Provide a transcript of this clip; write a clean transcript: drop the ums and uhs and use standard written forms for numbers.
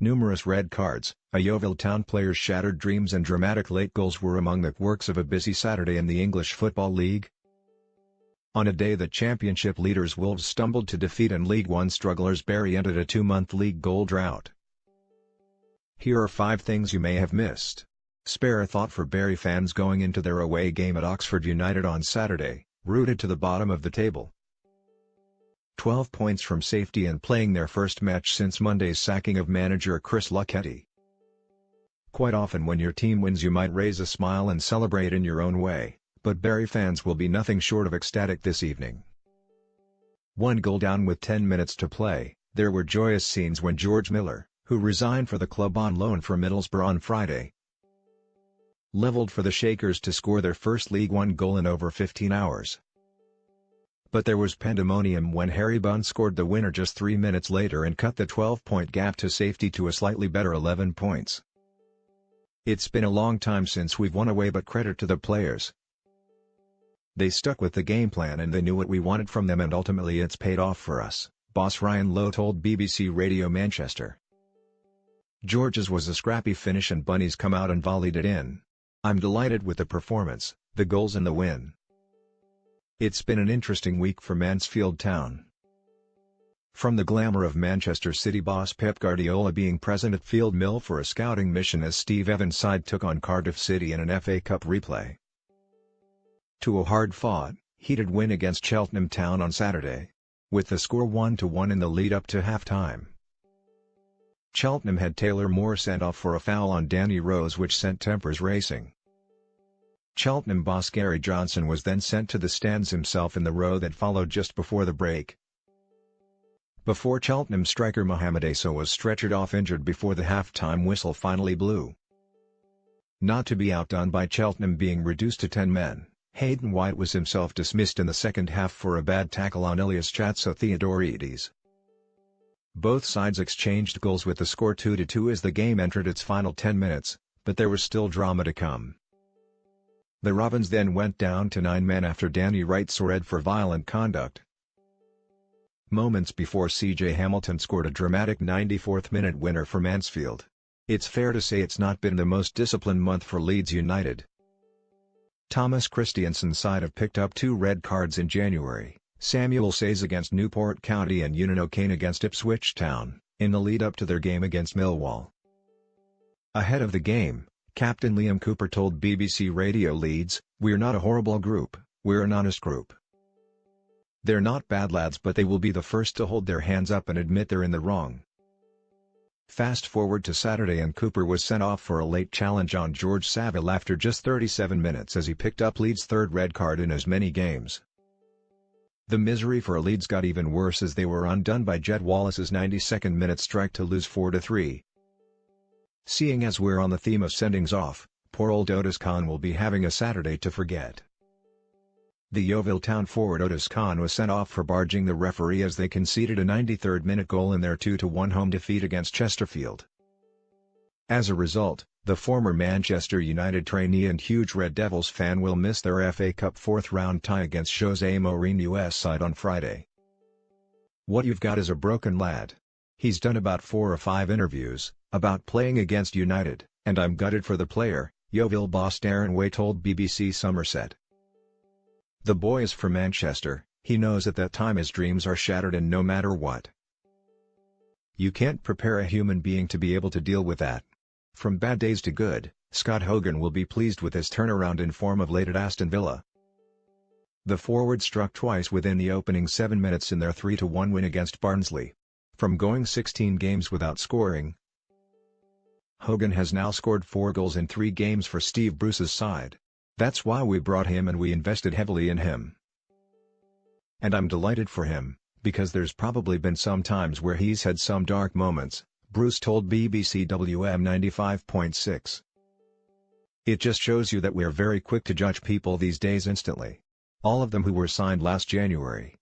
Numerous red cards, a Yeovil Town player's shattered dreams and dramatic late goals were among the works of a busy Saturday in the English Football League. On a day that Championship leaders Wolves stumbled to defeat and League One strugglers Bury ended a 2-month league goal drought. Here are 5 things you may have missed. Spare a thought for Bury fans going into their away game at Oxford United on Saturday, rooted to the bottom of the table. 12 points from safety and playing their first match since Monday's sacking of manager Chris Lucketti. Quite often when your team wins you might raise a smile and celebrate in your own way, but Bury fans will be nothing short of ecstatic this evening. 1 goal down with 10 minutes to play, there were joyous scenes when George Miller, who resigned for the club on loan from Middlesbrough on Friday, levelled for the Shakers to score their first League One goal in over 15 hours. But there was pandemonium when Harry Bunn scored the winner just 3 minutes later and cut the 12-point gap to safety to a slightly better 11 points. It's been a long time since we've won away, but credit to the players. They stuck with the game plan and they knew what we wanted from them, and ultimately it's paid off for us, boss Ryan Lowe told BBC Radio Manchester. George's was a scrappy finish and Bunny's come out and volleyed it in. I'm delighted with the performance, the goals and the win. It's been an interesting week for Mansfield Town. From the glamour of Manchester City boss Pep Guardiola being present at Field Mill for a scouting mission as Steve Evans' side took on Cardiff City in an FA Cup replay, to a hard-fought, heated win against Cheltenham Town on Saturday, with the score 1-1 in the lead-up to half-time. Cheltenham had Taylor Moore sent off for a foul on Danny Rose which sent tempers racing. Cheltenham boss Gary Johnson was then sent to the stands himself in the row that followed just before the break, before Cheltenham striker Mohamed Issa was stretchered off injured before the half-time whistle finally blew. Not to be outdone by Cheltenham being reduced to 10 men, Hayden White was himself dismissed in the second half for a bad tackle on Ilias Chatso-Theodorides. Both sides exchanged goals with the score 2-2 as the game entered its final 10 minutes, but there was still drama to come. The Ravens then went down to 9 men after Danny Wright saw red for violent conduct. Moments before CJ Hamilton scored a dramatic 94th-minute winner for Mansfield. It's fair to say it's not been the most disciplined month for Leeds United. Thomas Christiansen's side have picked up 2 red cards in January. Samuel Says against Newport County and Eunan O'Kane against Ipswich Town, in the lead-up to their game against Millwall. Ahead of the game, Captain Liam Cooper told BBC Radio Leeds, "We're not a horrible group, we're an honest group. They're not bad lads, but they will be the first to hold their hands up and admit they're in the wrong." Fast forward to Saturday and Cooper was sent off for a late challenge on George Saville after just 37 minutes as he picked up Leeds' 3rd red card in as many games. The misery for Leeds got even worse as they were undone by Jet Wallace's 92nd minute strike to lose 4-3. Seeing as we're on the theme of sendings off, poor old Otis Khan will be having a Saturday to forget. The Yeovil Town forward Otis Khan was sent off for barging the referee as they conceded a 93rd-minute goal in their 2-1 home defeat against Chesterfield. As a result, the former Manchester United trainee and huge Red Devils fan will miss their FA Cup 4th-round tie against Jose Mourinho's side on Friday. What you've got is a broken lad. He's done about 4 or 5 interviews about playing against United, and I'm gutted for the player, Yeovil boss Darren Way told BBC Somerset. The boy is from Manchester, he knows at that time his dreams are shattered, and no matter what, you can't prepare a human being to be able to deal with that. From bad days to good, Scott Hogan will be pleased with his turnaround in form of late at Aston Villa. The forward struck twice within the opening 7 minutes in their 3-1 win against Barnsley. From going 16 games without scoring, Hogan has now scored 4 goals in 3 games for Steve Bruce's side. That's why we brought him and we invested heavily in him. And I'm delighted for him, because there's probably been some times where he's had some dark moments, Bruce told BBC WM 95.6. It just shows you that we're very quick to judge people these days instantly. All of them who were signed last January,